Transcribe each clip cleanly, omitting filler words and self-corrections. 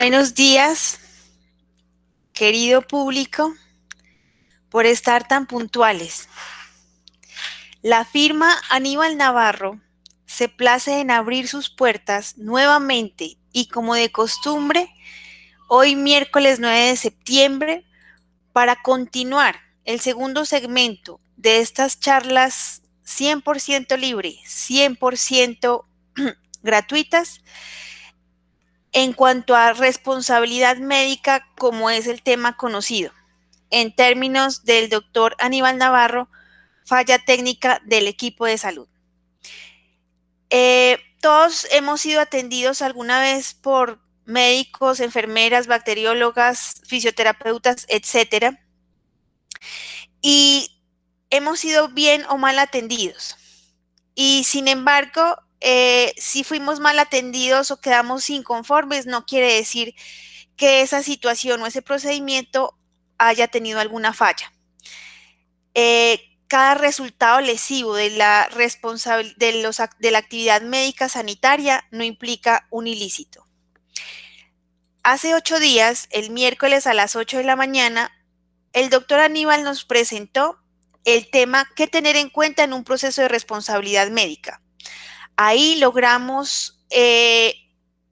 Buenos días, querido público, por estar tan puntuales. La firma Aníbal Navarro se place en abrir sus puertas nuevamente y como de costumbre, hoy miércoles 9 de septiembre, para continuar el segundo segmento de estas charlas 100% libre, 100% gratuitas, en cuanto a responsabilidad médica, como es el tema conocido. En términos del doctor Aníbal Navarro, falla técnica del equipo de salud. Todos hemos sido atendidos alguna vez por médicos, enfermeras, bacteriólogas, fisioterapeutas, etcétera, y hemos sido bien o mal atendidos. Y sin embargo, si fuimos mal atendidos o quedamos inconformes, no quiere decir que esa situación o ese procedimiento haya tenido alguna falla. Cada resultado lesivo de la actividad médica sanitaria no implica un ilícito. Hace 8 días, el miércoles a las 8 de la mañana, el doctor Aníbal nos presentó el tema ¿qué tener en cuenta en un proceso de responsabilidad médica? Ahí logramos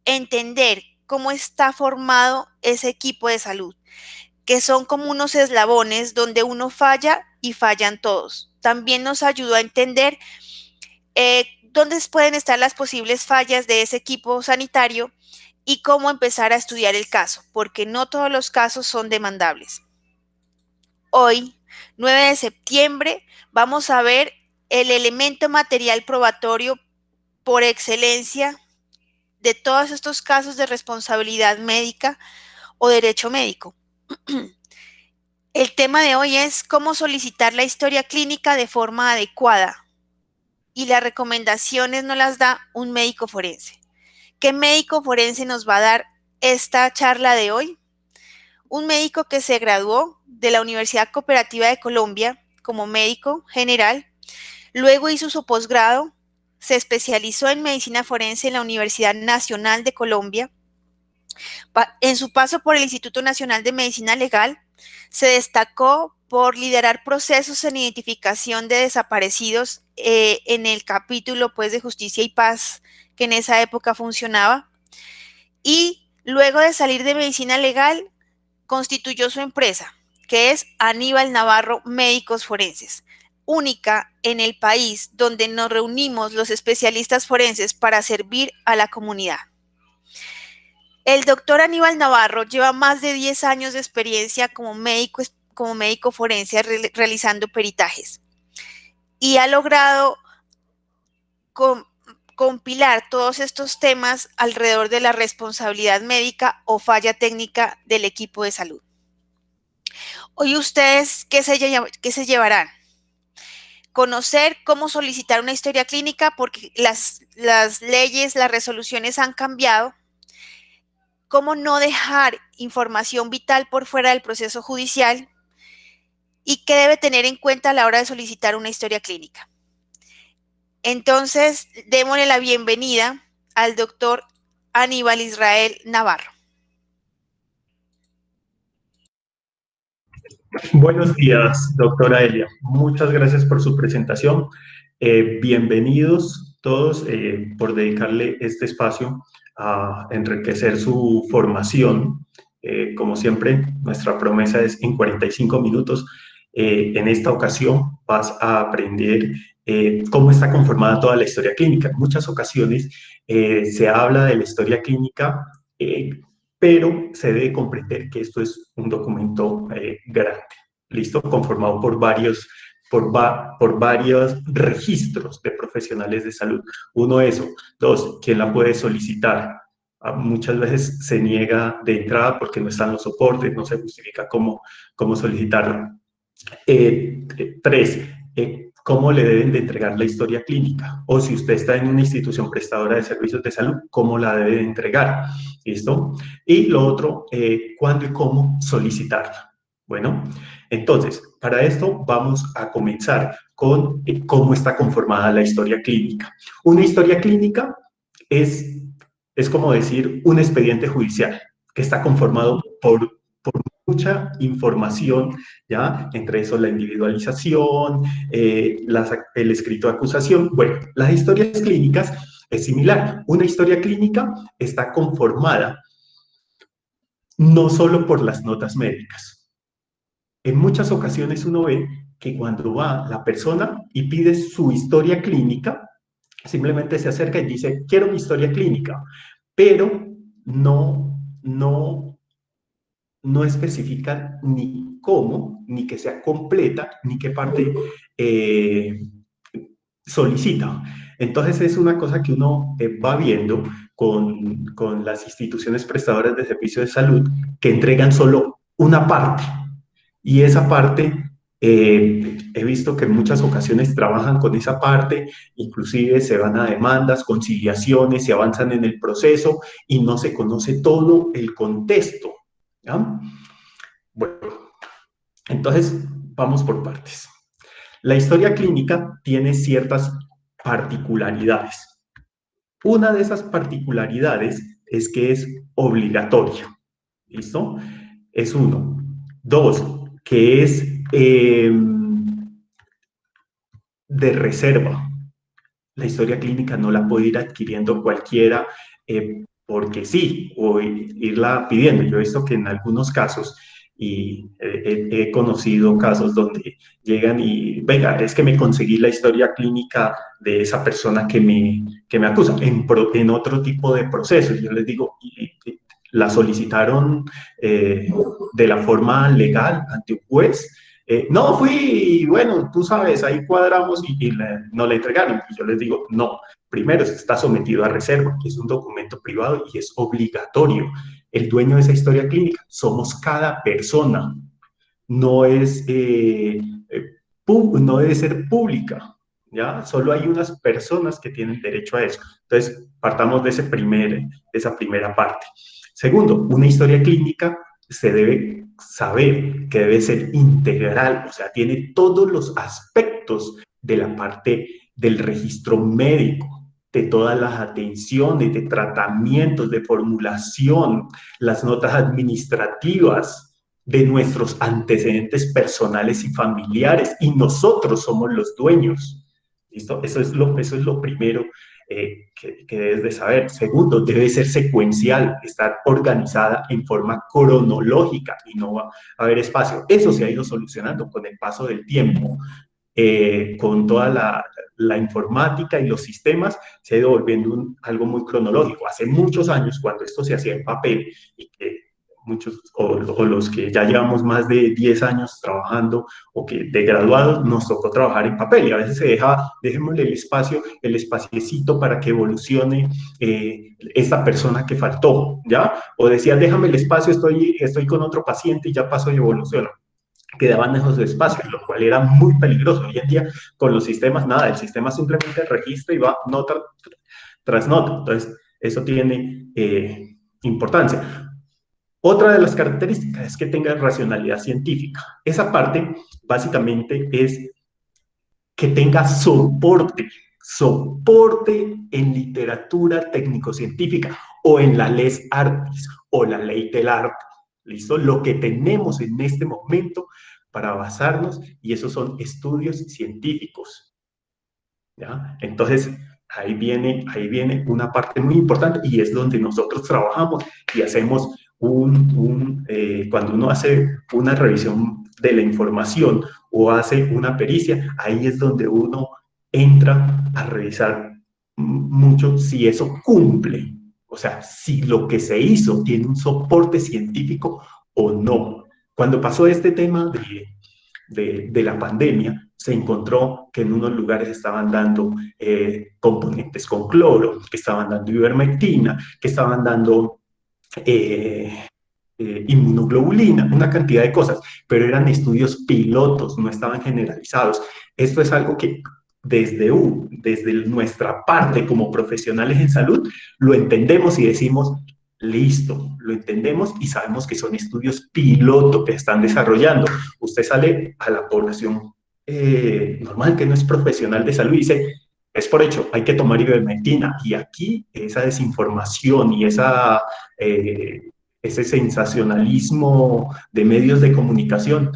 entender cómo está formado ese equipo de salud, que son como unos eslabones donde uno falla y fallan todos. También nos ayudó a entender dónde pueden estar las posibles fallas de ese equipo sanitario y cómo empezar a estudiar el caso, porque no todos los casos son demandables. Hoy, 9 de septiembre, vamos a ver el elemento material probatorio por excelencia de todos estos casos de responsabilidad médica o derecho médico. El tema de hoy es cómo solicitar la historia clínica de forma adecuada y las recomendaciones nos las da un médico forense. ¿Qué médico forense nos va a dar esta charla de hoy? Un médico que se graduó de la Universidad Cooperativa de Colombia como médico general, luego hizo su posgrado, se especializó en medicina forense en la Universidad Nacional de Colombia. En su paso por el Instituto Nacional de Medicina Legal, se destacó por liderar procesos en identificación de desaparecidos en el capítulo pues, de Justicia y Paz que en esa época funcionaba. Y luego de salir de Medicina Legal, constituyó su empresa, que es Aníbal Navarro Médicos Forenses, única en el país donde nos reunimos los especialistas forenses para servir a la comunidad. El doctor Aníbal Navarro lleva más de 10 años de experiencia como médico forense realizando peritajes y ha logrado compilar todos estos temas alrededor de la responsabilidad médica o falla técnica del equipo de salud. Hoy ustedes, ¿qué se llevarán? Conocer cómo solicitar una historia clínica porque las leyes, las resoluciones han cambiado. Cómo no dejar información vital por fuera del proceso judicial y qué debe tener en cuenta a la hora de solicitar una historia clínica. Entonces, démosle la bienvenida al doctor Aníbal Israel Navarro. Buenos días, doctora Elia. Muchas gracias por su presentación. Bienvenidos todos por dedicarle este espacio a enriquecer su formación. Como siempre, nuestra promesa es en 45 minutos. En esta ocasión vas a aprender cómo está conformada toda la historia clínica. En muchas ocasiones se habla de la historia clínica pero se debe comprender que esto es un documento grande, ¿listo? Conformado por varios registros de profesionales de salud. Uno, eso. Dos, ¿quién la puede solicitar? Muchas veces se niega de entrada porque no están los soportes, no se justifica cómo solicitarla. Tres, cómo le deben de entregar la historia clínica, o si usted está en una institución prestadora de servicios de salud, cómo la debe de entregar, ¿listo? Y lo otro, cuándo y cómo solicitarla. Bueno, entonces, para esto vamos a comenzar con cómo está conformada la historia clínica. Una historia clínica es como decir un expediente judicial, que está conformado por mucha información, ¿ya? Entre eso la individualización, el escrito de acusación. Bueno, las historias clínicas es similar. Una historia clínica está conformada no solo por las notas médicas. En muchas ocasiones uno ve que cuando va la persona y pide su historia clínica, simplemente se acerca y dice, quiero mi historia clínica, pero no especifican ni cómo, ni que sea completa, ni qué parte eh, solicita. Entonces es una cosa que uno va viendo con las instituciones prestadoras de servicios de salud que entregan solo una parte. Y esa parte, he visto que en muchas ocasiones trabajan con esa parte, inclusive se van a demandas, conciliaciones, se avanzan en el proceso y no se conoce todo el contexto. ¿Ya? Bueno, entonces vamos por partes. La historia clínica tiene ciertas particularidades. Una de esas particularidades es que es obligatoria. ¿Listo? Es uno. Dos, que es de reserva. La historia clínica no la puede ir adquiriendo cualquiera porque sí, o irla pidiendo. Yo he visto que en algunos casos, y he conocido casos donde llegan y, venga, es que me conseguí la historia clínica de esa persona que me acusa en otro tipo de procesos. Yo les digo, la solicitaron de la forma legal ante un juez. No fui, bueno, tú sabes, ahí cuadramos y no le entregaron. Y yo les digo, no, primero está sometido a reserva, que es un documento privado y es obligatorio. El dueño de esa historia clínica somos cada persona, no es, no debe ser pública, ¿ya? Solo hay unas personas que tienen derecho a eso. Entonces, partamos de esa primera parte. Segundo, una historia clínica se debe saber que debe ser integral, o sea, tiene todos los aspectos de la parte del registro médico, de todas las atenciones, de tratamientos, de formulación, las notas administrativas, de nuestros antecedentes personales y familiares, y nosotros somos los dueños. ¿Listo? Eso es lo primero que debes de saber. Segundo, debe ser secuencial, estar organizada en forma cronológica y no va a haber espacio. Eso se ha ido solucionando con el paso del tiempo. Con toda la informática y los sistemas, se ha ido volviendo algo muy cronológico. Hace muchos años, cuando esto se hacía en papel y que muchos o los que ya llevamos más de 10 años trabajando o que de graduados nos tocó trabajar en papel y a veces se deja, dejémosle el espaciecito para que evolucione esta persona que faltó, ¿ya? O decía, déjame el espacio, estoy con otro paciente y ya paso y evoluciona. Quedaban esos espacios, lo cual era muy peligroso. Hoy en día, con los sistemas, nada, el sistema simplemente registra y va nota tras nota. Entonces, eso tiene importancia. Otra de las características es que tenga racionalidad científica. Esa parte básicamente es que tenga soporte en literatura técnico-científica o en la ley artis o la ley del arte. ¿Listo? Lo que tenemos en este momento para basarnos, y esos son estudios científicos. ¿Ya? Entonces, ahí viene una parte muy importante y es donde nosotros trabajamos y hacemos cuando uno hace una revisión de la información o hace una pericia, ahí es donde uno entra a revisar mucho si eso cumple, o sea, si lo que se hizo tiene un soporte científico o no. Cuando pasó este tema de la pandemia, se encontró que en unos lugares estaban dando componentes con cloro, que estaban dando ivermectina, que estaban dando inmunoglobulina, una cantidad de cosas, pero eran estudios pilotos, no estaban generalizados. Esto es algo que desde nuestra parte como profesionales en salud lo entendemos y decimos, listo, lo entendemos y sabemos que son estudios piloto que están desarrollando. Usted sale a la población normal que no es profesional de salud y dice, es por hecho, hay que tomar ivermectina. Y aquí esa desinformación y esa ese sensacionalismo de medios de comunicación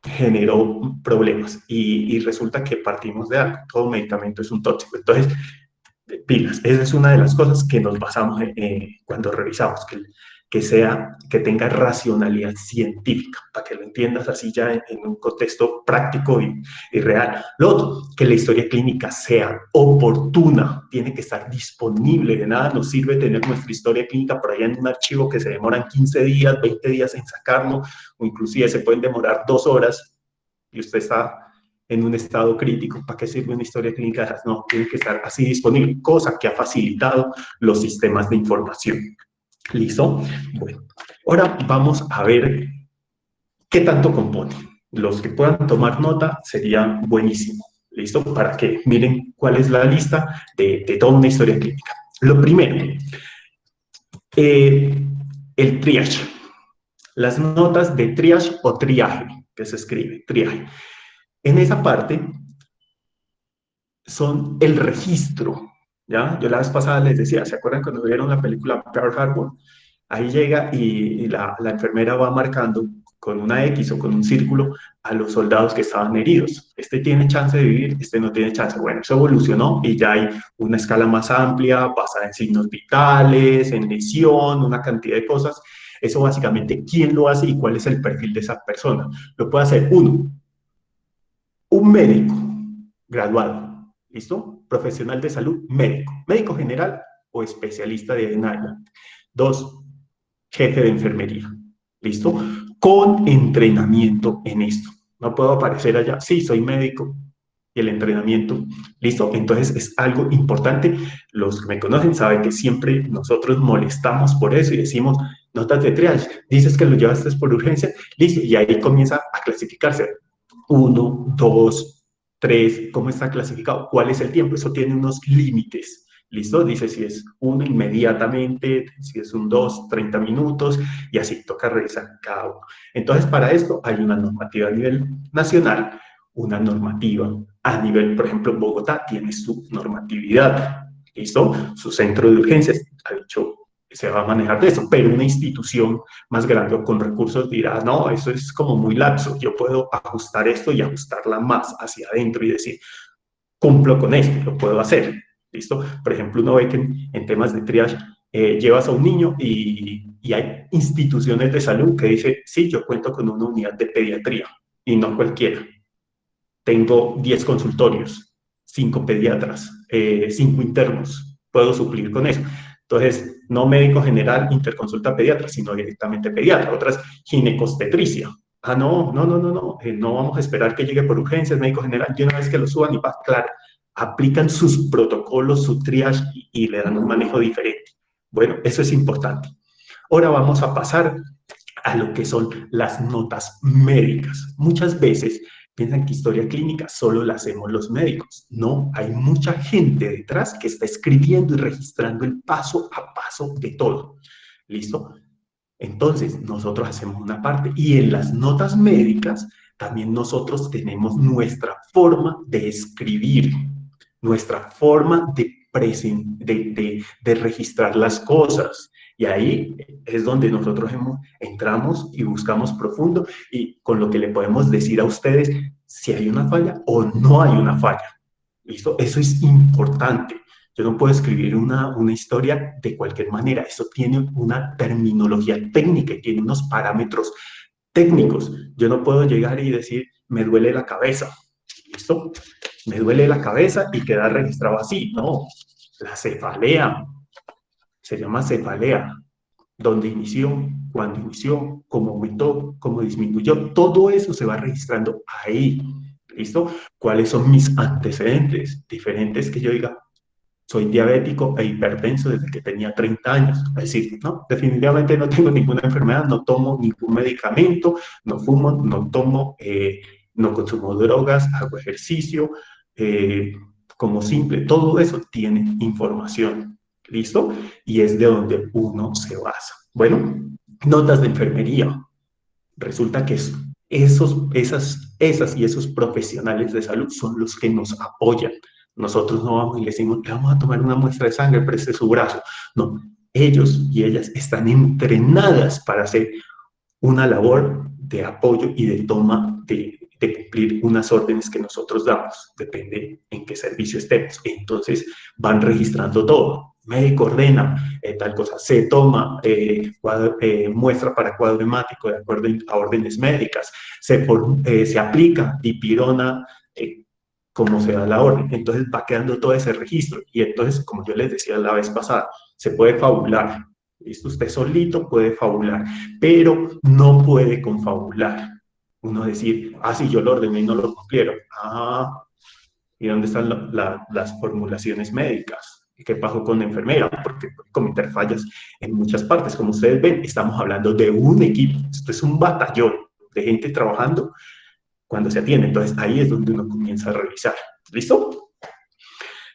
generó problemas y resulta que partimos de algo, todo medicamento es un tóxico. Entonces, pilas, esa es una de las cosas que nos basamos cuando revisamos, que tenga racionalidad científica, para que lo entiendas así ya en un contexto práctico y real. Lo otro, que la historia clínica sea oportuna, tiene que estar disponible. De nada nos sirve tener nuestra historia clínica por allá en un archivo que se demoran 15 días, 20 días en sacarlo, o inclusive se pueden demorar 2 horas y usted está en un estado crítico. ¿Para qué sirve una historia clínica? No, tiene que estar así disponible, cosa que ha facilitado los sistemas de información. ¿Listo? Bueno, ahora vamos a ver qué tanto compone. Los que puedan tomar nota sería buenísimo. ¿Listo? Para que miren cuál es la lista de toda una historia clínica. Lo primero, el triage. Las notas de triage o triaje, que se escribe, triaje. En esa parte son el registro, ¿ya? Yo la vez pasada les decía, ¿se acuerdan cuando vieron la película Pearl Harbor? Ahí llega y la enfermera va marcando con una X o con un círculo a los soldados que estaban heridos. Este tiene chance de vivir, este no tiene chance. Bueno, eso evolucionó y ya hay una escala más amplia, basada en signos vitales, en lesión, una cantidad de cosas. Eso básicamente, ¿quién lo hace y cuál es el perfil de esa persona? Lo puede hacer un médico graduado, ¿listo? Profesional de salud, médico general o especialista de en área. 2, jefe de enfermería, ¿listo? Con entrenamiento en esto. No puedo aparecer allá, sí, soy médico, y el entrenamiento, ¿listo? Entonces es algo importante. Los que me conocen saben que siempre nosotros molestamos por eso y decimos, notas de triage, dices que lo llevaste por urgencia, listo, y ahí comienza a clasificarse. 1, 2, 3, ¿cómo está clasificado? ¿Cuál es el tiempo? Eso tiene unos límites. ¿Listo? Dice si es 1 inmediatamente, si es un 2, 30 minutos, y así toca revisar cada uno. Entonces, para esto hay una normativa a nivel nacional, una normativa a nivel, por ejemplo, Bogotá tiene su normatividad, ¿listo? Su centro de urgencias ha dicho se va a manejar de eso, pero una institución más grande o con recursos dirá, no, eso es como muy lapso, yo puedo ajustar esto y ajustarla más hacia adentro y decir, cumplo con esto, lo puedo hacer, ¿listo? Por ejemplo, uno ve que en temas de triage llevas a un niño y hay instituciones de salud que dicen, sí, yo cuento con una unidad de pediatría y no cualquiera. Tengo 10 consultorios, 5 pediatras, 5 internos, puedo suplir con eso. Entonces, no médico general, interconsulta pediatra, sino directamente pediatra. Otras, ginecostetricia. Ah, no vamos a esperar que llegue por urgencias, médico general, y una vez que lo suban y va, claro, aplican sus protocolos, su triage y le dan un manejo diferente. Bueno, eso es importante. Ahora vamos a pasar a lo que son las notas médicas. Muchas veces piensan que historia clínica solo la hacemos los médicos. No, hay mucha gente detrás que está escribiendo y registrando el paso a paso de todo. ¿Listo? Entonces, nosotros hacemos una parte y en las notas médicas también nosotros tenemos nuestra forma de escribir, nuestra forma de registrar las cosas. Y ahí es donde nosotros entramos y buscamos profundo y con lo que le podemos decir a ustedes si hay una falla o no hay una falla. ¿Listo? Eso es importante. Yo no puedo escribir una historia de cualquier manera. Eso tiene una terminología técnica y tiene unos parámetros técnicos. Yo no puedo llegar y decir, me duele la cabeza. ¿Listo? Me duele la cabeza y queda registrado así. No, la cefalea. Se llama cefalea. ¿Dónde inició? ¿Cuándo inició? ¿Cómo aumentó? ¿Cómo disminuyó? Todo eso se va registrando ahí. ¿Listo? ¿Cuáles son mis antecedentes? Diferentes que yo diga, soy diabético e hipertenso desde que tenía 30 años. Es decir, no, definitivamente no tengo ninguna enfermedad, no tomo ningún medicamento, no fumo, no tomo, no consumo drogas, hago ejercicio, como simple. Todo eso tiene información. ¿Listo? Y es de donde uno se basa. Bueno, notas de enfermería. Resulta que esas y esos profesionales de salud son los que nos apoyan. Nosotros no vamos y le decimos, le vamos a tomar una muestra de sangre, preste su brazo. No, ellos y ellas están entrenadas para hacer una labor de apoyo y de toma de cumplir unas órdenes que nosotros damos, depende en qué servicio estemos. Entonces van registrando todo. Médico ordena tal cosa, se toma muestra para cuadro hemático de acuerdo a órdenes médicas, se aplica dipirona como se da la orden. Entonces va quedando todo ese registro. Y entonces, como yo les decía la vez pasada, se puede fabular. ¿Listo? Usted solito puede fabular, pero no puede confabular. Uno decir, ah, sí, yo lo ordené y no lo cumplieron. Ah, ¿y dónde están las formulaciones médicas? ¿Qué pasó con la enfermera? Porque puede cometer fallas en muchas partes. Como ustedes ven, estamos hablando de un equipo. Esto es un batallón de gente trabajando cuando se atiende. Entonces, ahí es donde uno comienza a revisar. ¿Listo?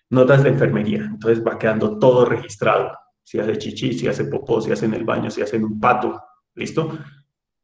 Notas de enfermería. Entonces, va quedando todo registrado. Si hace chichi, si hace popó, si hace en el baño, si hace en un pato. ¿Listo?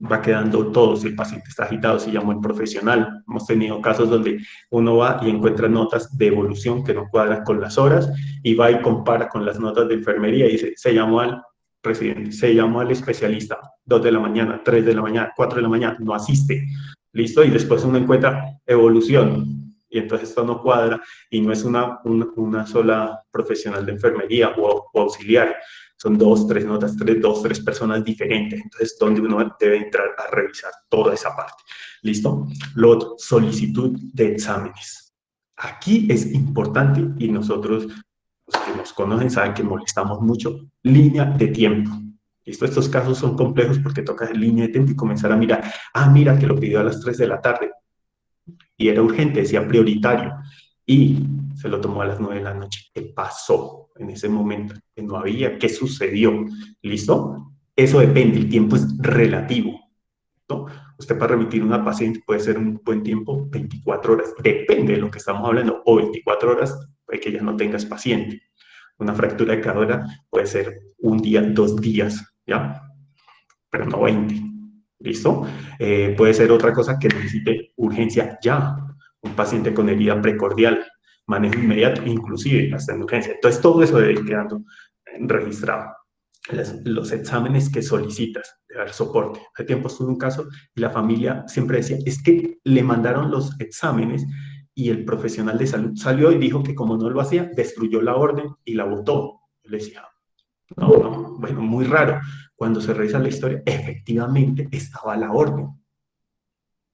Va quedando todo, si el paciente está agitado, si llamó el profesional. Hemos tenido casos donde uno va y encuentra notas de evolución que no cuadran con las horas y va y compara con las notas de enfermería y dice, se llamó al presidente, se llamó al especialista, 2 de la mañana, 3 de la mañana, 4 de la mañana, no asiste. ¿Listo? Y después uno encuentra evolución y entonces esto no cuadra y no es una sola profesional de enfermería o auxiliar, son dos, tres notas, dos, tres personas diferentes. Entonces, donde uno debe entrar a revisar toda esa parte. ¿Listo? Lo otro, solicitud de exámenes. Aquí es importante y nosotros, los que nos conocen, saben que molestamos mucho, línea de tiempo. ¿Listo? Estos casos son complejos porque toca hacer línea de tiempo y comenzar a mirar, ah, mira que lo pidió a las 3 de la tarde y era urgente, decía prioritario, y se lo tomó a las 9 de la noche. ¿Qué pasó en ese momento? Que no había, ¿qué sucedió? ¿Listo? Eso depende, el tiempo es relativo, ¿no? Usted para remitir a una paciente puede ser un buen tiempo, 24 horas, depende de lo que estamos hablando, o 24 horas, puede que ya no tengas paciente. Una fractura de cadera puede ser un día, 2 días, ¿ya? Pero no 20. ¿Listo? Puede ser otra cosa que necesite urgencia ya. Un paciente con herida precordial, manejo inmediato, inclusive hasta en urgencia. Entonces, todo eso debe ir quedando registrado. Los exámenes que solicitas, de dar soporte. Hace tiempo estuve un caso y la familia siempre decía, es que le mandaron los exámenes y el profesional de salud salió y dijo que como no lo hacía, destruyó la orden y la botó. Yo le decía, no, no, bueno, muy raro. Cuando se revisa la historia, efectivamente estaba la orden,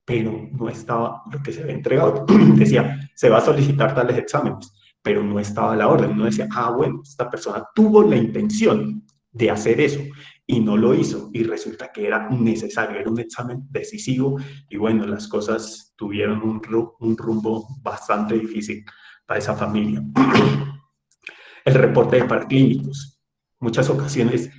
pero no estaba lo que se había entregado. Decía, se va a solicitar tales exámenes, pero no estaba la orden. No decía, ah, bueno, esta persona tuvo la intención de hacer eso y no lo hizo y resulta que era necesario, era un examen decisivo y bueno, las cosas tuvieron un rumbo bastante difícil para esa familia. El reporte de paraclínicos. Muchas ocasiones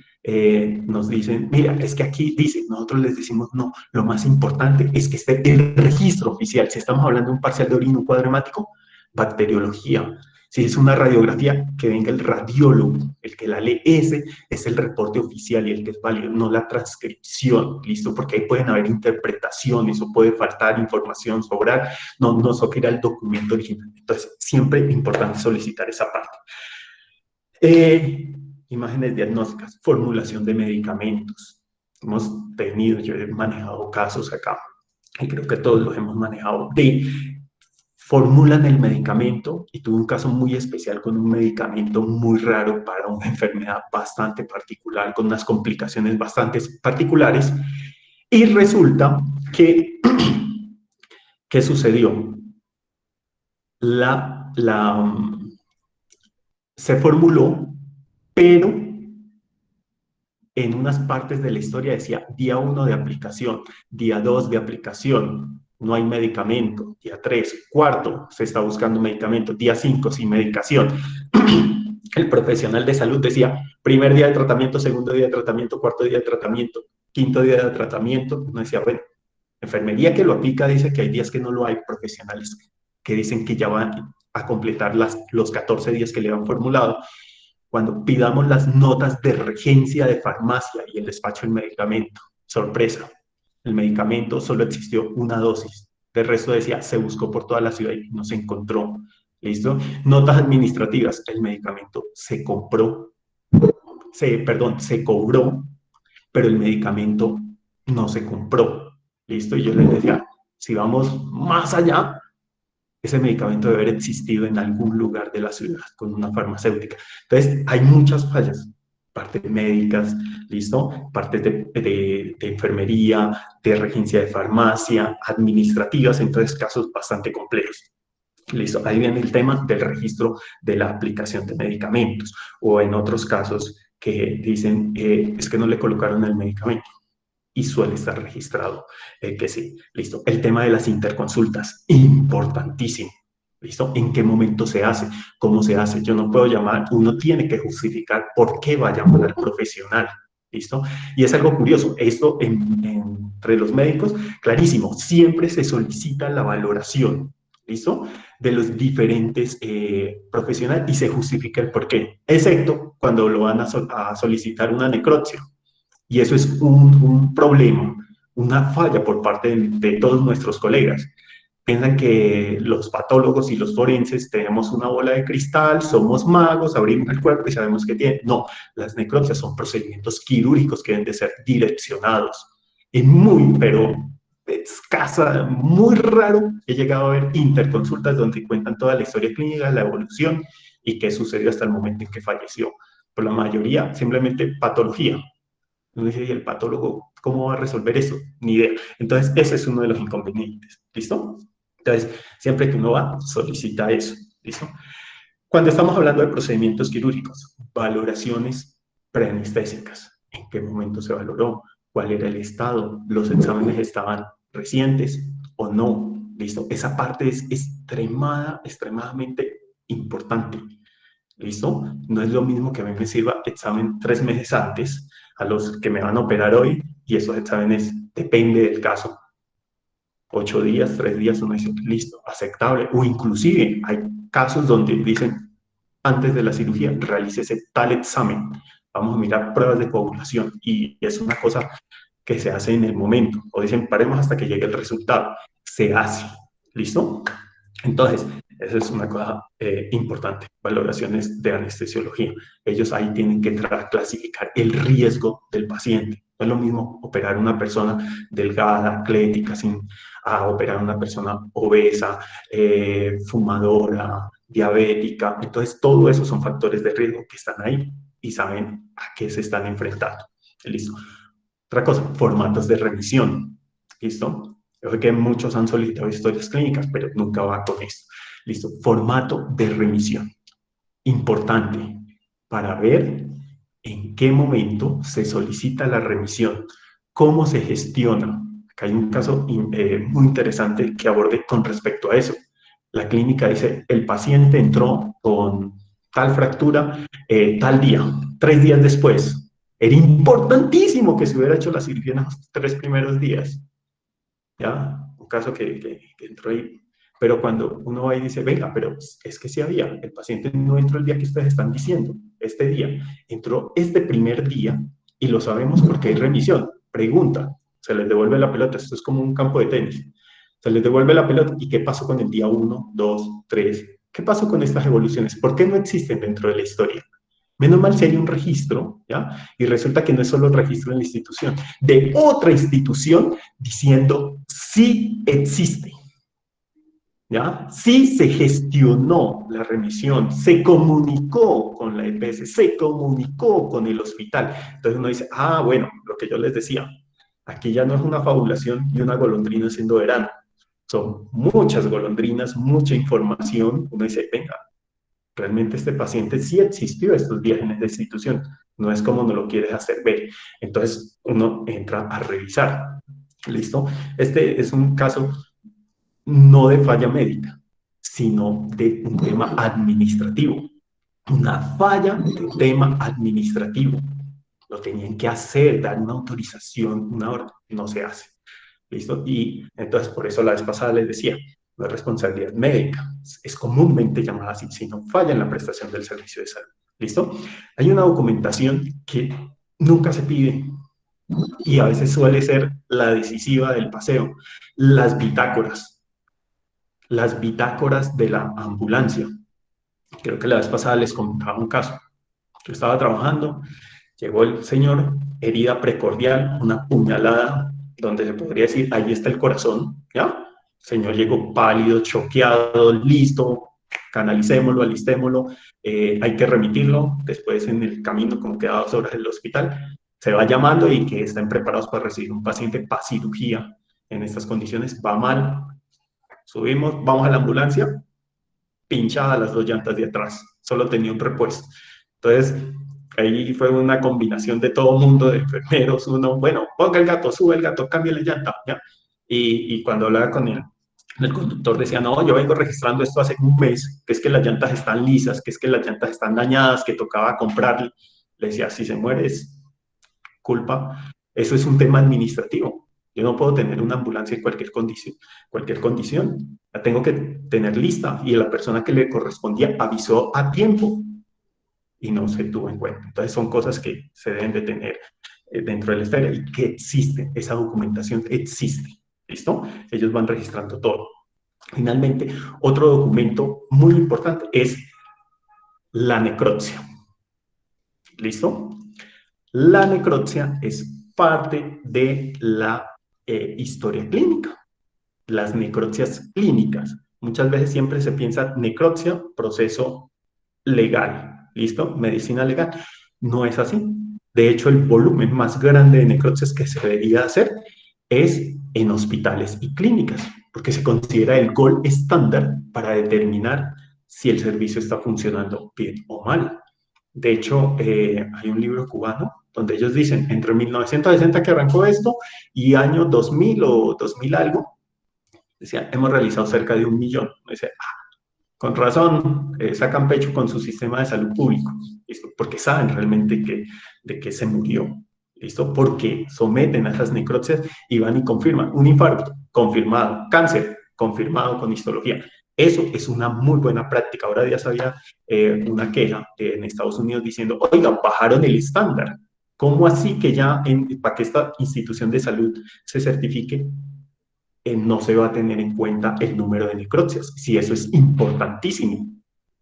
nos dicen, mira, es que aquí dice, nosotros les decimos, no, lo más importante es que esté el registro oficial. Si estamos hablando de un parcial de orina, un cuadro hemático, bacteriología. Si es una radiografía, que venga el radiólogo, el que la lee, ese es el reporte oficial y el que es válido, no la transcripción, ¿listo? Porque ahí pueden haber interpretaciones o puede faltar información, sobrar, no toca ir al documento original. Entonces, siempre es importante solicitar esa parte. Imágenes diagnósticas, formulación de medicamentos. Hemos tenido, yo he manejado casos acá, y creo que todos los hemos manejado, de formulan el medicamento, y tuve un caso muy especial con un medicamento muy raro para una enfermedad bastante particular, con unas complicaciones bastante particulares, y resulta que, ¿qué sucedió? Se formuló, pero en unas partes de la historia decía día 1 de aplicación, día 2 de aplicación, no hay medicamento, día 3, cuarto, se está buscando medicamento, día 5 sin medicación. El profesional de salud decía primer día de tratamiento, segundo día de tratamiento, cuarto día de tratamiento, quinto día de tratamiento. Uno decía, bueno, enfermería que lo aplica dice que hay días que no lo hay, profesionales que dicen que ya van a completar los 14 días que le han formulado. Cuando pidamos las notas de regencia de farmacia y el despacho del medicamento, sorpresa, el medicamento solo existió una dosis. El resto decía, se buscó por toda la ciudad y no se encontró. ¿Listo? Notas administrativas, el medicamento se compró, se cobró, pero el medicamento no se compró. ¿Listo? Y yo les decía, si vamos más allá, ese medicamento debe haber existido en algún lugar de la ciudad con una farmacéutica. Entonces, hay muchas fallas, partes médicas, ¿listo? Partes de enfermería, de regencia de farmacia, administrativas, entonces casos bastante complejos. Listo, ahí viene el tema del registro de la aplicación de medicamentos o en otros casos que dicen es que no le colocaron el medicamento y suele estar registrado que sí. Listo. El tema de las interconsultas, importantísimo. ¿Listo? ¿En qué momento se hace? ¿Cómo se hace? Yo no puedo llamar, uno tiene que justificar por qué va a llamar al profesional. ¿Listo? Y es algo curioso, esto entre los médicos, clarísimo, siempre se solicita la valoración, ¿listo? De los diferentes profesionales y se justifica el por qué, excepto cuando lo van a solicitar una necropsia. Y eso es un problema, una falla por parte de todos nuestros colegas. Piensan que los patólogos y los forenses tenemos una bola de cristal, somos magos, abrimos el cuerpo y sabemos qué tiene. No, las necropsias son procedimientos quirúrgicos que deben de ser direccionados. Es muy, pero escasa, muy raro he llegado a ver interconsultas donde cuentan toda la historia clínica, la evolución y qué sucedió hasta el momento en que falleció. Por la mayoría, simplemente patología. Uno dice, ¿y el patólogo cómo va a resolver eso? Ni idea. Entonces, ese es uno de los inconvenientes. ¿Listo? Entonces, siempre que uno va, solicita eso. ¿Listo? Cuando estamos hablando de procedimientos quirúrgicos, valoraciones preanestésicas. ¿En qué momento se valoró? ¿Cuál era el estado? ¿Los exámenes estaban recientes o no? ¿Listo? Esa parte es extremadamente importante. ¿Listo? No es lo mismo que a mí me sirva examen 3 meses antes a los que me van a operar hoy y esos exámenes depende del caso. 8 días, 3 días, uno dice, listo, aceptable. O inclusive hay casos donde dicen, antes de la cirugía, realícese tal examen. Vamos a mirar pruebas de coagulación y es una cosa que se hace en el momento. O dicen, paremos hasta que llegue el resultado. Se hace. ¿Listo? Entonces, esa es una cosa importante, valoraciones de anestesiología. Ellos ahí tienen que entrar a clasificar el riesgo del paciente. No es lo mismo operar a una persona delgada, atlética, sin a operar a una persona obesa, fumadora, diabética. Entonces, todo eso son factores de riesgo que están ahí y saben a qué se están enfrentando. ¿Listo? Otra cosa, formatos de revisión. ¿Listo? Yo sé que muchos han solicitado historias clínicas, pero nunca va con esto. Listo, formato de remisión. Importante para ver en qué momento se solicita la remisión, cómo se gestiona. Acá hay un caso muy interesante que aborde con respecto a eso. La clínica dice, el paciente entró con tal fractura tal día, 3 días después. Era importantísimo que se hubiera hecho la cirugía en los 3 primeros días. ¿Ya? Un caso que entró ahí. Pero cuando uno va y dice, venga, pero es que sí había, el paciente no entró el día que ustedes están diciendo, este día, entró este primer día y lo sabemos porque hay remisión. Pregunta, se les devuelve la pelota, esto es como un campo de tenis. Se les devuelve la pelota y ¿qué pasó con el día 1, 2, 3? ¿Qué pasó con estas evoluciones? ¿Por qué no existen dentro de la historia? Menos mal si hay un registro, ¿ya? Y resulta que no es solo el registro de la institución, de otra institución diciendo sí existe, ¿ya? Sí se gestionó la remisión, se comunicó con la EPS, se comunicó con el hospital. Entonces uno dice, ah, bueno, lo que yo les decía, aquí ya no es una fabulación y una golondrina haciendo verano. Son muchas golondrinas, mucha información. Uno dice, venga, realmente este paciente sí existió estos días en esta institución, no es como nos lo quieres hacer ver. Entonces uno entra a revisar. ¿Listo? Este es un caso no de falla médica, sino de un tema administrativo. Una falla de tema administrativo. Lo tenían que hacer, dar una autorización, una orden, no se hace. ¿Listo? Y entonces por eso la vez pasada les decía, no es responsabilidad médica, es comúnmente llamada así, si no falla en la prestación del servicio de salud. ¿Listo? Hay una documentación que nunca se pide y a veces suele ser la decisiva del paseo, las bitácoras de la ambulancia. Creo que la vez pasada les comentaba un caso. Yo estaba trabajando Llegó el señor, herida precordial, una puñalada, donde se podría decir, ahí está el corazón, ¿ya? El señor llegó pálido, choqueado, listo, canalicémoslo, alistémoslo, hay que remitirlo, después en el camino, como queda 2 horas del hospital, se va llamando y que estén preparados para recibir un paciente para cirugía en estas condiciones, va mal, subimos, vamos a la ambulancia, pinchada las 2 llantas de atrás, solo tenía un repuesto. Entonces, ahí fue una combinación de todo mundo, de enfermeros, uno, bueno, ponga el gato, sube el gato, cambie la llanta, ¿ya? Y cuando hablaba con él, el conductor decía, no, yo vengo registrando esto hace un mes, que es que las llantas están lisas, que es que las llantas están dañadas, que tocaba comprarle. Le decía, si se muere es culpa, eso es un tema administrativo. Yo no puedo tener una ambulancia en cualquier condición. La tengo que tener lista y la persona que le correspondía avisó a tiempo y no se tuvo en cuenta. Entonces son cosas que se deben de tener dentro de la esfera y que existe, esa documentación existe. ¿Listo? Ellos van registrando todo. Finalmente, otro documento muy importante es la necropsia. ¿Listo? La necropsia es parte de la historia clínica, las necropsias clínicas. Muchas veces siempre se piensa necropsia, proceso legal, ¿listo? Medicina legal. No es así. De hecho, el volumen más grande de necropsias que se debería hacer es en hospitales y clínicas, porque se considera el gol estándar para determinar si el servicio está funcionando bien o mal. De hecho, hay un libro cubano donde ellos dicen, entre 1960 que arrancó esto y año 2000 o 2000 algo, decían, hemos realizado cerca de 1 millón. Dice, con razón, sacan pecho con su sistema de salud público, ¿listo? Porque saben realmente de qué se murió, ¿listo? Porque someten a esas necropsias y van y confirman. Un infarto, confirmado. Cáncer, confirmado con histología. Eso es una muy buena práctica. Ahora ya sabía una queja en Estados Unidos diciendo, oiga, bajaron el estándar. ¿Cómo así que ya para que esta institución de salud se certifique, no se va a tener en cuenta el número de necropsias? Si eso es importantísimo.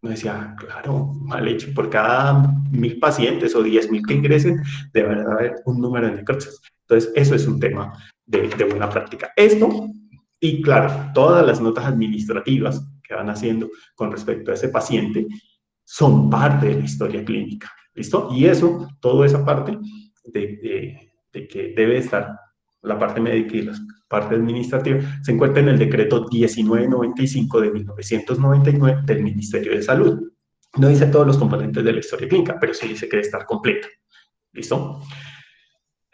No decía, claro, mal hecho, por cada 1000 pacientes o 10.000 que ingresen, debe haber un número de necropsias. Entonces, eso es un tema de buena práctica. Esto, y claro, todas las notas administrativas que van haciendo con respecto a ese paciente son parte de la historia clínica. ¿Listo? Y eso, toda esa parte de que debe estar la parte médica y la parte administrativa, se encuentra en el decreto 1995 de 1999 del Ministerio de Salud. No dice todos los componentes de la historia clínica, pero sí dice que debe estar completa. ¿Listo?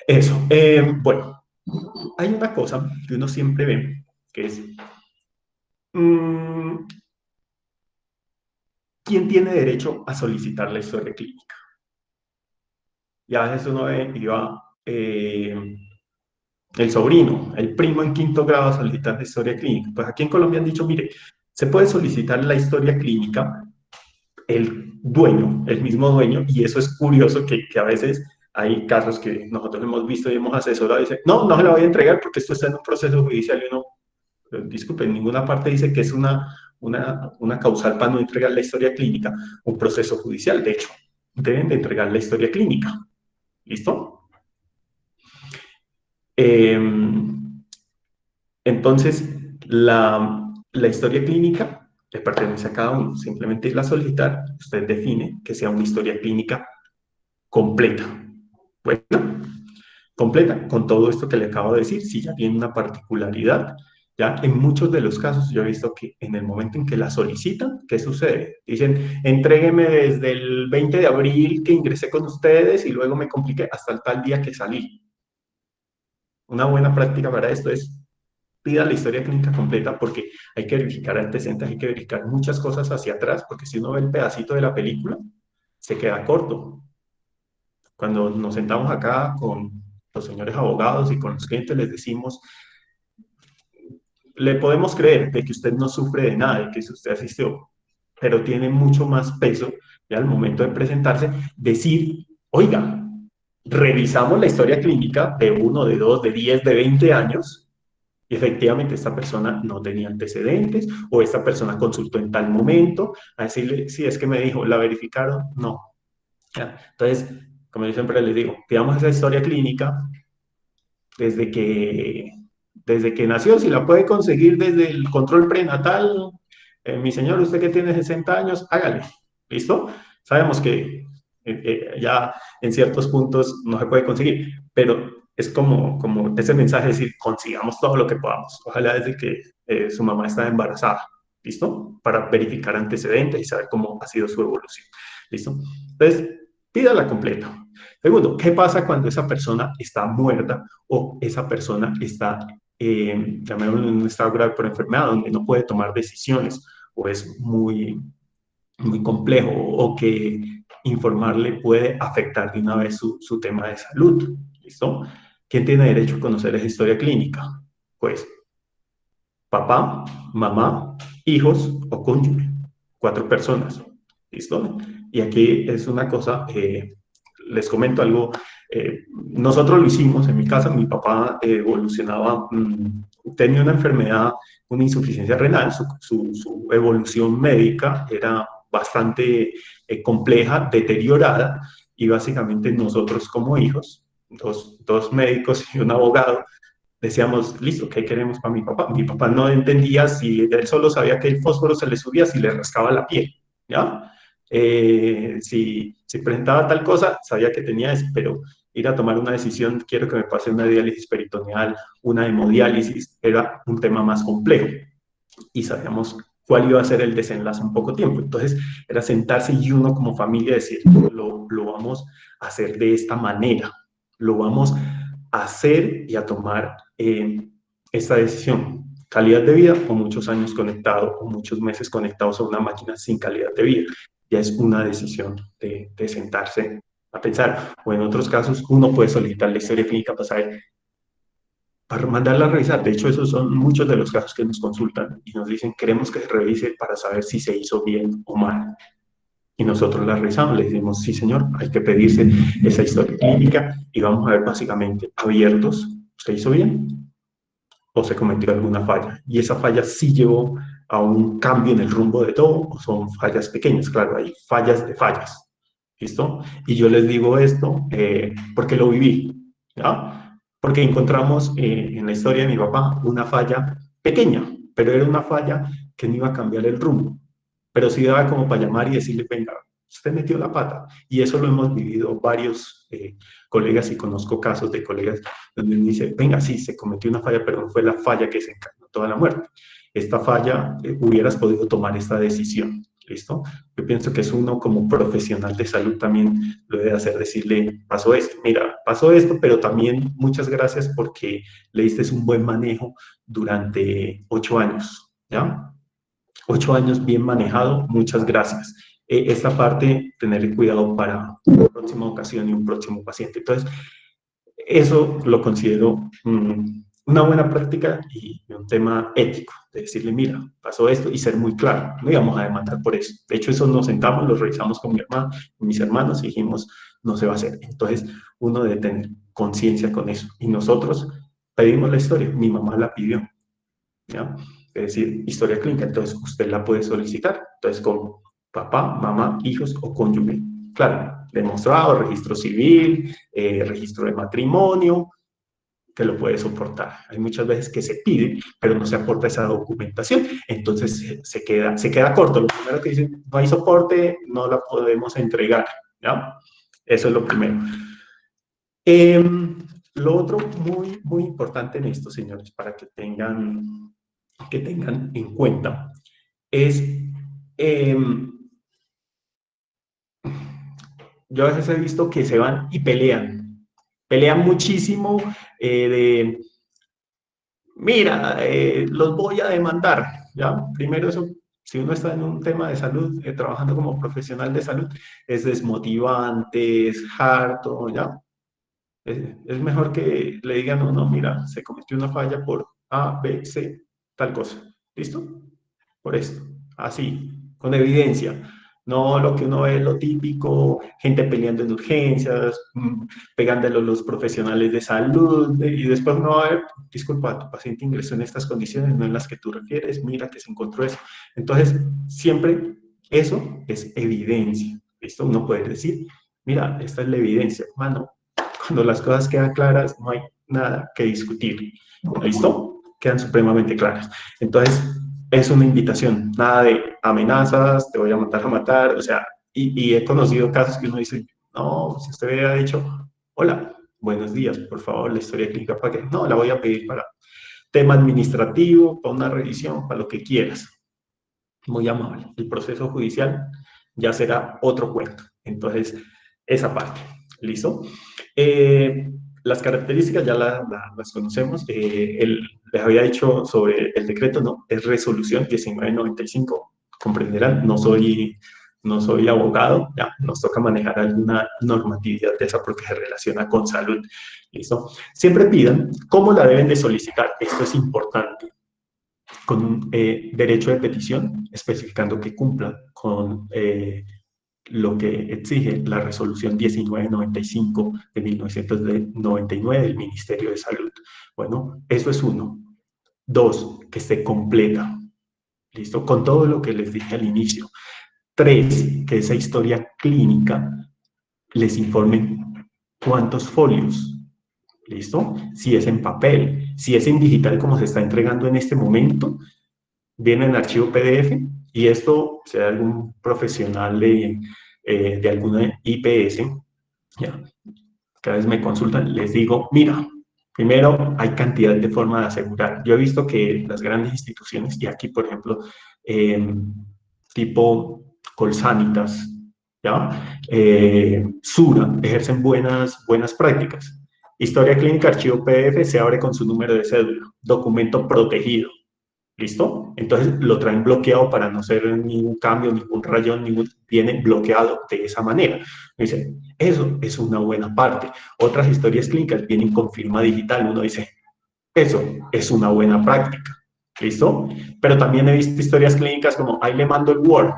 Eso. Bueno, hay una cosa que uno siempre ve, que es, ¿quién tiene derecho a solicitar la historia clínica? Y a veces uno ve, iba el sobrino, el primo en 5.º grado a solicitar la historia clínica. Pues aquí en Colombia han dicho, mire, se puede solicitar la historia clínica el dueño, el mismo dueño, y eso es curioso que a veces hay casos que nosotros hemos visto y hemos asesorado y dice, no, no se la voy a entregar porque esto está en un proceso judicial y uno, disculpe, en ninguna parte dice que es una causal para no entregar la historia clínica, un proceso judicial. De hecho, deben de entregar la historia clínica. ¿Listo? Entonces, la historia clínica le pertenece a cada uno. Simplemente irla a solicitar, usted define que sea una historia clínica completa. Bueno, completa con todo esto que le acabo de decir. Si ya tiene una particularidad, ya en muchos de los casos yo he visto que en el momento en que la solicitan, ¿qué sucede? Dicen, entrégueme desde el 20 de abril que ingresé con ustedes y luego me compliqué hasta el tal día que salí. Una buena práctica para esto es pida la historia clínica completa porque hay que verificar antecedentes, hay que verificar muchas cosas hacia atrás, porque si uno ve el pedacito de la película, se queda corto. Cuando nos sentamos acá con los señores abogados y con los clientes, les decimos, le podemos creer de que usted no sufre de nada, de que usted asistió, pero tiene mucho más peso ya al momento de presentarse, decir, oiga, revisamos la historia clínica de 1, de 2, de 10, de 20 años, y efectivamente esta persona no tenía antecedentes o esta persona consultó en tal momento, a decirle, si es que me dijo, ¿la verificaron? No. Entonces, como yo siempre les digo, pidamos esa historia clínica desde que, desde que nació, si la puede conseguir desde el control prenatal, mi señor, usted que tiene 60 años, hágale, ¿listo? Sabemos que ya en ciertos puntos no se puede conseguir, pero es como ese mensaje de decir, consigamos todo lo que podamos, ojalá desde que su mamá está embarazada, ¿listo? Para verificar antecedentes y saber cómo ha sido su evolución, ¿listo? Entonces, pídala completa. Segundo, ¿qué pasa cuando esa persona está muerta o esa persona está, llamémoslo, en un estado grave por enfermedad, donde no puede tomar decisiones o es muy complejo o que informarle puede afectar de una vez su tema de salud? ¿Listo? ¿Quién tiene derecho a conocer esa historia clínica? Pues papá, mamá, hijos o cónyuge. 4 personas. ¿Listo? Y aquí es una cosa, les comento algo. Nosotros lo hicimos en mi casa. Mi papá evolucionaba, tenía una enfermedad, una insuficiencia renal. Su evolución médica era bastante compleja, deteriorada. Y básicamente nosotros como hijos, dos médicos y un abogado, decíamos, listo, ¿qué queremos para mi papá? Mi papá no entendía si él solo sabía que el fósforo se le subía si le rascaba la piel, ¿ya? Si presentaba tal cosa, sabía que tenía eso, pero ir a tomar una decisión, quiero que me pase una diálisis peritoneal, una hemodiálisis, era un tema más complejo y sabíamos cuál iba a ser el desenlace en poco tiempo. Entonces, era sentarse y uno como familia decir, lo vamos a hacer de esta manera, lo vamos a hacer y a tomar esta decisión. Calidad de vida o muchos años conectado o muchos meses conectados a una máquina sin calidad de vida. Ya es una decisión de sentarse a pensar. O en otros casos, uno puede solicitar la historia clínica para saber, para mandarla a revisar. De hecho, esos son muchos de los casos que nos consultan y nos dicen, queremos que se revise para saber si se hizo bien o mal. Y nosotros la revisamos, le decimos, sí señor, hay que pedirse esa historia clínica y vamos a ver básicamente abiertos, ¿se hizo bien o se cometió alguna falla? Y esa falla sí llevó a un cambio en el rumbo de todo o son fallas pequeñas. Claro, hay fallas de fallas, ¿listo? Y yo les digo esto porque lo viví, ¿ya? Porque encontramos en la historia de mi papá una falla pequeña, pero era una falla que no iba a cambiar el rumbo, pero sí daba como para llamar y decirle, venga, usted metió la pata. Y eso lo hemos vivido varios colegas y conozco casos de colegas donde me dice, venga, sí, se cometió una falla, pero no fue la falla que desencadenó toda la muerte. Esta falla, hubieras podido tomar esta decisión, ¿listo? Yo pienso que es uno como profesional de salud también lo debe hacer, decirle, pasó esto, mira, pasó esto, pero también muchas gracias porque le diste un buen manejo durante 8 años, ¿ya? 8 años bien manejado, muchas gracias. Esta parte, tener cuidado para una próxima ocasión y un próximo paciente. Entonces, eso lo considero una buena práctica y un tema ético, de decirle, mira, pasó esto y ser muy claro, no íbamos a demandar por eso. De hecho, eso nos sentamos, lo revisamos con mi hermano, con mis hermanos y dijimos, no se va a hacer. Entonces, uno debe tener conciencia con eso. Y nosotros pedimos la historia, mi mamá la pidió, ¿ya? Es decir, historia clínica, entonces usted la puede solicitar, entonces con papá, mamá, hijos o cónyuge. Claro, demostrado, registro civil, registro de matrimonio, que lo puede soportar. Hay muchas veces que se pide, pero no se aporta esa documentación, entonces se queda corto. Lo primero que dicen, no hay soporte, no la podemos entregar, ¿ya? Eso es lo primero. Eh, lo otro muy, muy importante en esto, señores, para que tengan en cuenta es, eh, yo a veces he visto que se van y pelean muchísimo de, mira, los voy a demandar, ¿ya? Primero eso, si uno está en un tema de salud, trabajando como profesional de salud, es desmotivante, es harto, ¿ya? Es mejor que le digan, no, no, mira, se cometió una falla por A, B, C, tal cosa. ¿Listo? Por esto. Así, con evidencia. No lo que uno ve, lo típico, gente peleando en urgencias, pegándole a los profesionales de salud, y después uno va a ver, disculpa, tu paciente ingresó en estas condiciones, no en las que tú refieres, mira que se encontró eso. Entonces, siempre eso es evidencia. ¿Listo? Uno puede decir, Mira, esta es la evidencia, hermano. Cuando las cosas quedan claras, no hay nada que discutir. ¿Listo? Quedan supremamente claras. Entonces, es una invitación, nada de amenazas, te voy a matar a matar, o sea, y he conocido casos que uno dice, no, si usted hubiera dicho, hola, buenos días, por favor, la historia clínica, ¿para qué? No, la voy a pedir para tema administrativo, para una revisión, para lo que quieras. Muy amable. El proceso judicial ya será otro cuento. Entonces, esa parte. ¿Listo? Las características ya las conocemos. Les había dicho sobre el decreto, ¿no? Es resolución 1995. Comprenderán, no soy abogado, ya nos toca manejar alguna normatividad de esa porque se relaciona con salud. ¿Listo? Siempre pidan cómo la deben de solicitar. Esto es importante con un derecho de petición, especificando que cumpla con lo que exige la resolución 1995 de 1999 del Ministerio de Salud. Bueno, eso es uno. Dos, que esté completa. ¿Listo? Con todo lo que les dije al inicio. Tres, que esa historia clínica les informe cuántos folios. ¿Listo? Si es en papel, si es en digital como se está entregando en este momento, viene en archivo PDF y esto, si hay algún profesional de alguna IPS, ya, cada vez me consultan, les digo, mira, primero hay cantidad de formas de asegurar. Yo he visto que las grandes instituciones, y aquí por ejemplo, tipo Colsanitas, ¿ya? Sura, ejercen buenas prácticas. Historia clínica, archivo PDF, se abre con su número de cédula, documento protegido. ¿Listo? Entonces lo traen bloqueado para no hacer ningún cambio, ningún rayón, viene bloqueado de esa manera. Dice, eso es una buena parte. Otras historias clínicas vienen con firma digital. Uno dice, eso es una buena práctica. ¿Listo? Pero también he visto historias clínicas como, ahí le mando el Word.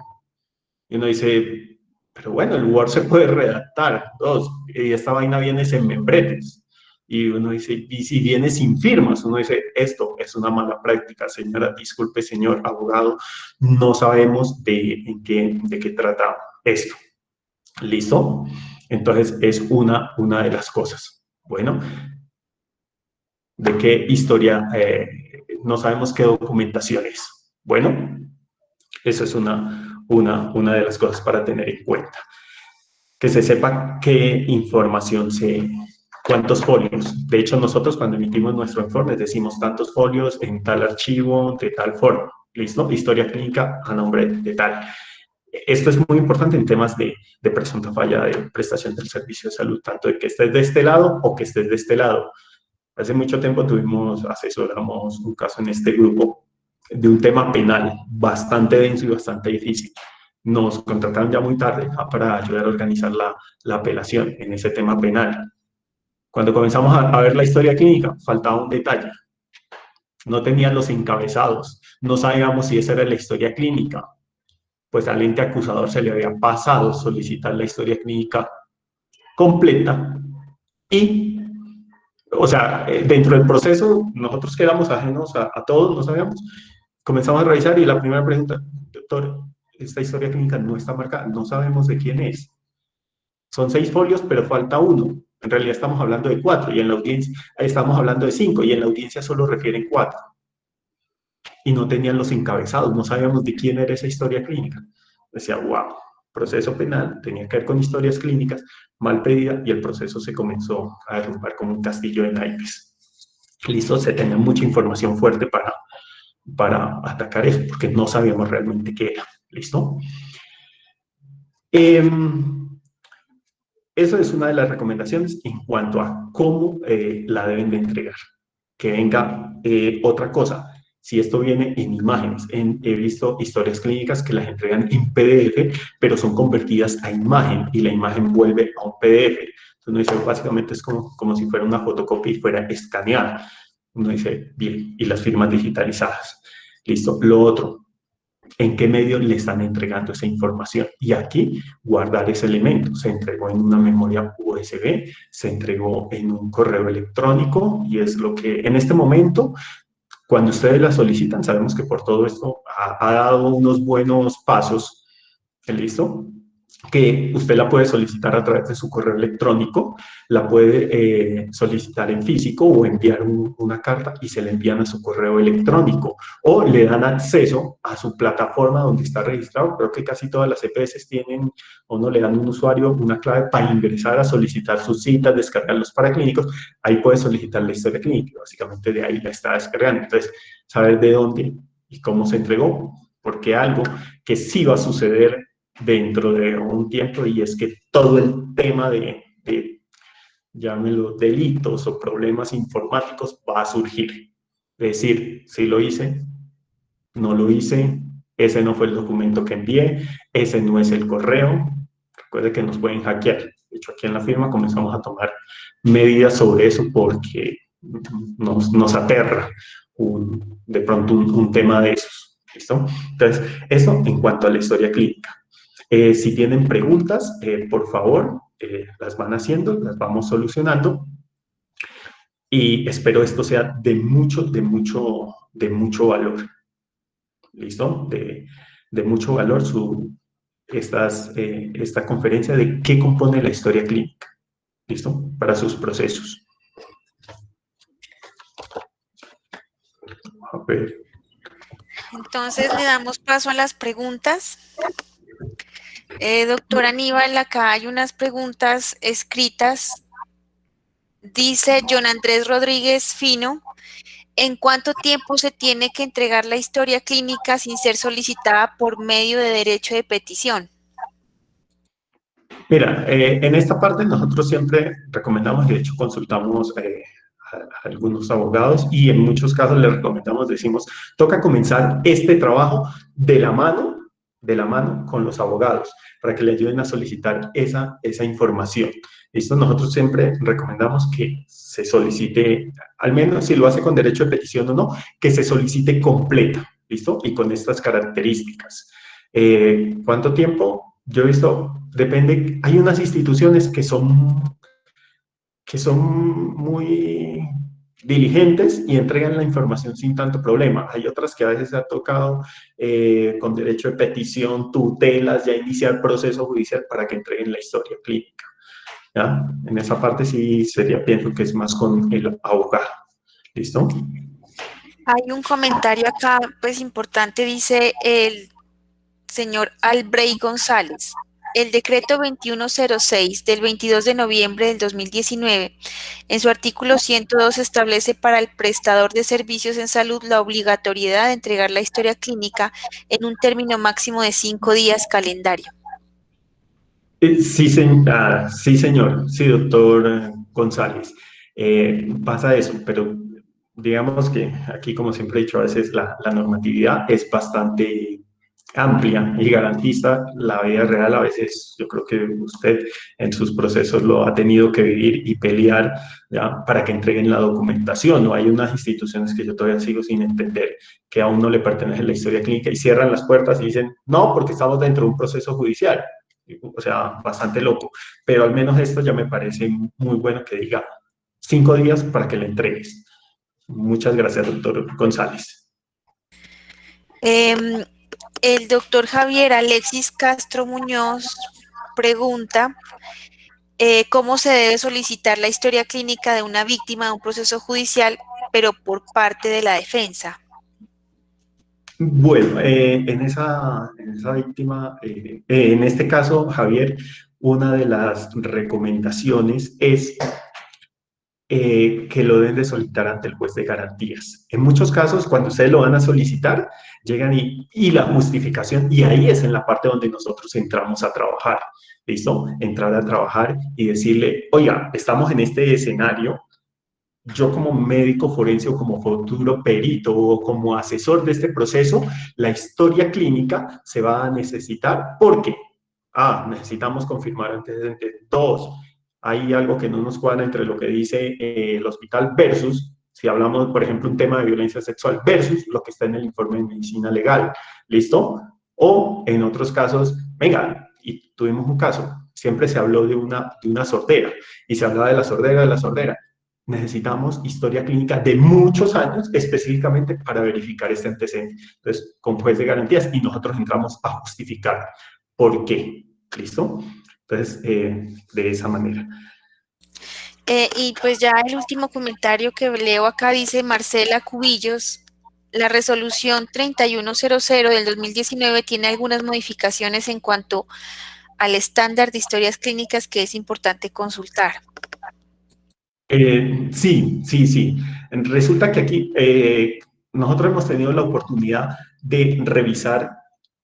Y uno dice, pero bueno, el Word se puede redactar. Dos, y esta vaina viene en membretes. Y uno dice, y si viene sin firmas, uno dice, esto es una mala práctica, señora, disculpe, señor abogado, no sabemos de qué trata esto. ¿Listo? Entonces, es una de las cosas. Bueno, ¿de qué historia? No sabemos qué documentación es. Bueno, eso es una de las cosas para tener en cuenta. Que se sepa qué información cuántos folios. De hecho, nosotros cuando emitimos nuestro informe decimos tantos folios en tal archivo, de tal forma. ¿Listo? Historia clínica a nombre de tal. Esto es muy importante en temas de presunta falla de prestación del servicio de salud, tanto de que estés de este lado o que estés de este lado. Hace mucho tiempo asesoramos un caso en este grupo de un tema penal bastante denso y bastante difícil. Nos contrataron ya muy tarde para ayudar a organizar la apelación en ese tema penal. Cuando comenzamos a ver la historia clínica, faltaba un detalle. No tenían los encabezados, no sabíamos si esa era la historia clínica. Pues al ente acusador se le había pasado solicitar la historia clínica completa y, o sea, dentro del proceso, nosotros que éramos ajenos a todos, no sabíamos, comenzamos a revisar y la primera pregunta, doctor, esta historia clínica no está marcada, no sabemos de quién es. Son 6 folios, pero falta uno. En realidad estamos hablando de 4 y en la audiencia estamos hablando de 5 y en la audiencia solo refieren 4. Y no tenían los encabezados, no sabíamos de quién era esa historia clínica. Decía, wow, proceso penal, tenía que ver con historias clínicas, mal pedida y el proceso se comenzó a derrumbar como un castillo de naipes. Listo, se tenía mucha información fuerte para atacar eso, porque no sabíamos realmente qué era. ¿Listo? Eso es una de las recomendaciones en cuanto a cómo la deben de entregar. Que venga otra cosa. Si esto viene en imágenes, he visto historias clínicas que las entregan en PDF, pero son convertidas a imagen y la imagen vuelve a un PDF. Entonces uno dice, básicamente es como si fuera una fotocopia y fuera escaneada. Uno dice, bien, y las firmas digitalizadas. Listo. Lo otro, en qué medio le están entregando esa información. Y aquí guardar ese elemento. Se entregó en una memoria USB, se entregó en un correo electrónico y es lo que en este momento, cuando ustedes la solicitan, sabemos que por todo esto ha dado unos buenos pasos. ¿Listo? que usted la puede solicitar a través de su correo electrónico, la puede solicitar en físico o enviar una carta y se le envían a su correo electrónico o le dan acceso a su plataforma donde está registrado. Creo que casi todas las EPS tienen o no le dan un usuario, una clave para ingresar a solicitar sus citas, descargar los paraclínicos. Ahí puede solicitar la historia clínica, básicamente de ahí la está descargando. Entonces, saber de dónde y cómo se entregó, porque algo que sí va a suceder dentro de un tiempo, y es que todo el tema llámelo, delitos o problemas informáticos va a surgir. Es decir, si lo hice, no lo hice, ese no fue el documento que envié, ese no es el correo. Recuerde que nos pueden hackear. De hecho, aquí en la firma comenzamos a tomar medidas sobre eso porque nos aterra de pronto un tema de esos. ¿Listo? Entonces, eso en cuanto a la historia clínica. Si tienen preguntas, por favor, las van haciendo, las vamos solucionando. Y espero esto sea de mucho valor. ¿Listo? De mucho valor esta conferencia de qué compone la historia clínica. ¿Listo? Para sus procesos. A ver. Entonces le damos paso a las preguntas. Doctor Aníbal, acá hay unas preguntas escritas. Dice John Andrés Rodríguez Fino, ¿en cuánto tiempo se tiene que entregar la historia clínica sin ser solicitada por medio de derecho de petición? Mira, en esta parte nosotros siempre recomendamos, de hecho consultamos a algunos abogados y en muchos casos les recomendamos, decimos, toca comenzar este trabajo de la mano con los abogados para que le ayuden a solicitar esa información. ¿Listo? Nosotros siempre recomendamos que se solicite, al menos si lo hace con derecho de petición o no, que se solicite completa, ¿listo? Y con estas características. ¿Cuánto tiempo? Yo he visto, depende, hay unas instituciones que son muy diligentes y entregan la información sin tanto problema. Hay otras que a veces ha tocado con derecho de petición, tutelas, ya iniciar proceso judicial para que entreguen la historia clínica. ¿Ya? En esa parte sí sería, pienso que es más con el abogado. ¿Listo? Hay un comentario acá, pues importante, dice el señor Albrey González. El decreto 2106 del 22 de noviembre del 2019, en su artículo 102, establece para el prestador de servicios en salud la obligatoriedad de entregar la historia clínica en un término máximo de 5 días calendario. Sí, sí, señor, sí, doctor González. Pasa eso, pero digamos que aquí, como siempre he dicho, a veces la normatividad es bastante amplia y garantiza la vida real. A veces yo creo que usted en sus procesos lo ha tenido que vivir y pelear, ¿ya? Para que entreguen la documentación. ¿No? Hay unas instituciones que yo todavía sigo sin entender que aún no le pertenece la historia clínica y cierran las puertas y dicen, no, porque estamos dentro de un proceso judicial. O sea, bastante loco. Pero al menos esto ya me parece muy bueno que diga 5 días para que le entregues. Muchas gracias, doctor González. El doctor Javier Alexis Castro Muñoz pregunta cómo se debe solicitar la historia clínica de una víctima de un proceso judicial, pero por parte de la defensa. Bueno, en esa víctima, en este caso, Javier, una de las recomendaciones es que lo deben de solicitar ante el juez de garantías. En muchos casos, cuando ustedes lo van a solicitar, llegan y la justificación, y ahí es en la parte donde nosotros entramos a trabajar, ¿listo? Entrar a trabajar y decirle, oiga, estamos en este escenario, yo como médico forense o como futuro perito o como asesor de este proceso, la historia clínica se va a necesitar porque, necesitamos confirmar antecedentes. 2, hay algo que no nos cuadra entre lo que dice el hospital versus, si hablamos, por ejemplo, un tema de violencia sexual versus lo que está en el informe de medicina legal, ¿listo? O en otros casos, venga, y tuvimos un caso, siempre se habló de una sordera, y se hablaba de la sordera. Necesitamos historia clínica de muchos años específicamente para verificar este antecedente. Entonces, con juez de garantías y nosotros entramos a justificar por qué. ¿Listo? Entonces, de esa manera. Y pues ya el último comentario que leo acá dice Marcela Cubillos, la resolución 3100 del 2019 tiene algunas modificaciones en cuanto al estándar de historias clínicas que es importante consultar. Sí, sí, sí. Resulta que aquí nosotros hemos tenido la oportunidad de revisar,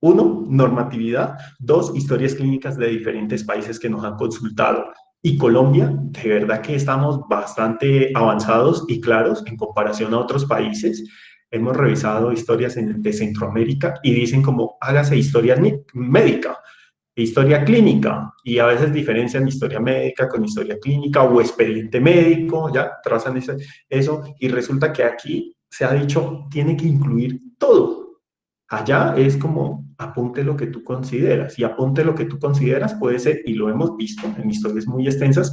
uno, normatividad, dos, historias clínicas de diferentes países que nos han consultado. Y Colombia, de verdad que estamos bastante avanzados y claros en comparación a otros países. Hemos revisado historias de Centroamérica y dicen como hágase historia médica, historia clínica, y a veces diferencian historia médica con historia clínica o expediente médico, ya trazan eso, y resulta que aquí se ha dicho tiene que incluir todo. Allá es como apunte lo que tú consideras, y apunte lo que tú consideras puede ser, y lo hemos visto en historias muy extensas,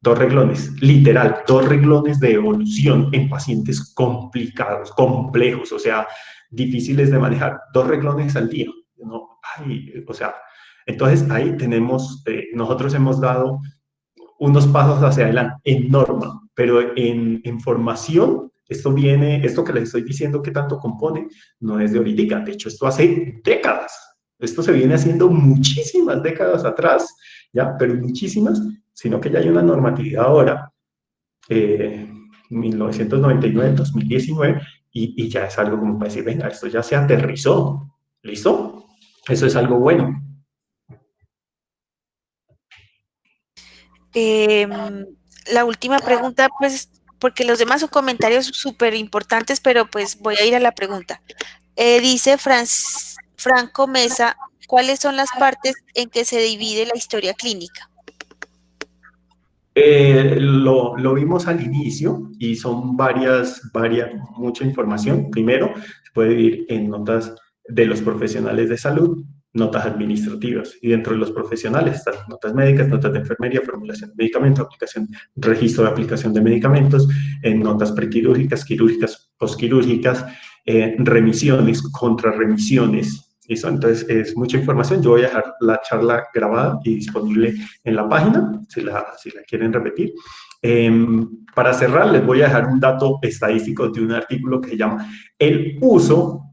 dos renglones, literal, dos renglones de evolución en pacientes complicados, complejos, o sea, difíciles de manejar, dos renglones al día. ¿No? Ay, o sea, entonces ahí tenemos, nosotros hemos dado unos pasos hacia adelante en norma, pero en formación, esto viene, esto que les estoy diciendo que tanto compone, no es de ahorita, de hecho esto hace décadas, esto se viene haciendo muchísimas décadas atrás, ya, pero muchísimas, sino que ya hay una normatividad ahora, 1999, 2019, y ya es algo como para decir, venga, esto ya se aterrizó, ¿listo? Eso es algo bueno. La última pregunta, pues, porque los demás son comentarios súper importantes, pero pues voy a ir a la pregunta. Dice Franco Mesa, ¿cuáles son las partes en que se divide la historia clínica? Lo vimos al inicio y son mucha información. Primero, se puede dividir en notas de los profesionales de salud, notas administrativas, y dentro de los profesionales están notas médicas, notas de enfermería, formulación de medicamentos, aplicación, registro de aplicación de medicamentos, notas prequirúrgicas, quirúrgicas, posquirúrgicas, remisiones, contrarremisiones. ¿Listo? Entonces, es mucha información. Yo voy a dejar la charla grabada y disponible en la página, si la quieren repetir. Para cerrar, les voy a dejar un dato estadístico de un artículo que se llama El uso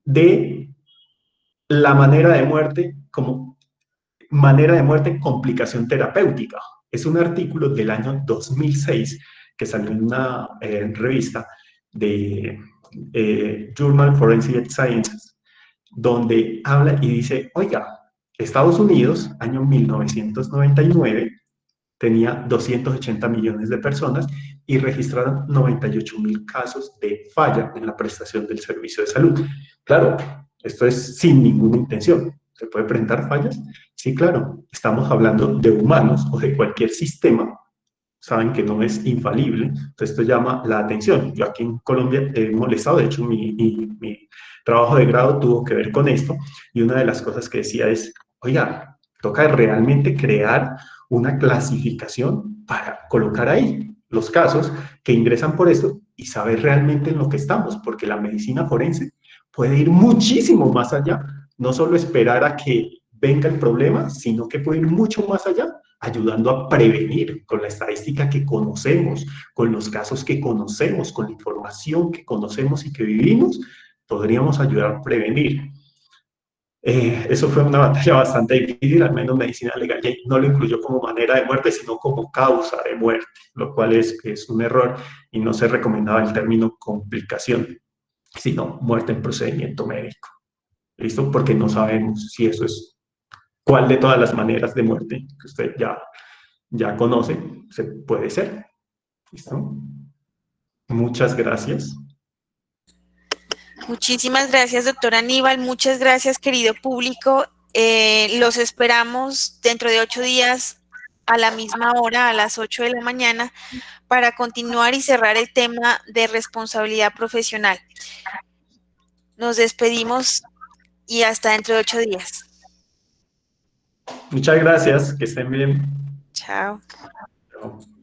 de la manera de muerte como manera de muerte, complicación terapéutica. Es un artículo del año 2006 que salió en una revista de Journal Forensic Sciences, donde habla y dice, oiga, Estados Unidos, año 1999, tenía 280 millones de personas y registraron 98.000 casos de falla en la prestación del servicio de salud. Claro, esto es sin ninguna intención. ¿Se puede presentar fallas? Sí, claro. Estamos hablando de humanos o de cualquier sistema. Saben que no es infalible. Entonces, esto llama la atención. Yo aquí en Colombia he molestado, de hecho, mi trabajo de grado tuvo que ver con esto. Y una de las cosas que decía es, oiga, toca realmente crear una clasificación para colocar ahí los casos que ingresan por esto y saber realmente en lo que estamos, porque la medicina forense puede ir muchísimo más allá, no solo esperar a que venga el problema, sino que puede ir mucho más allá, ayudando a prevenir con la estadística que conocemos, con los casos que conocemos, con la información que conocemos y que vivimos, podríamos ayudar a prevenir. Eso fue una batalla bastante difícil, al menos medicina legal no lo incluyó como manera de muerte, sino como causa de muerte, lo cual es un error y no se recomendaba el término complicación, sino muerte en procedimiento médico. ¿Listo? Porque no sabemos si eso es cuál de todas las maneras de muerte que usted ya conoce se puede ser. ¿Listo? Muchas gracias. Muchísimas gracias, doctora Aníbal. Muchas gracias, querido público. Los esperamos dentro de 8 días a la misma hora, a las 8 de la mañana, para continuar y cerrar el tema de responsabilidad profesional. Nos despedimos y hasta dentro de 8 días. Muchas gracias, que estén bien. Chao. Chao.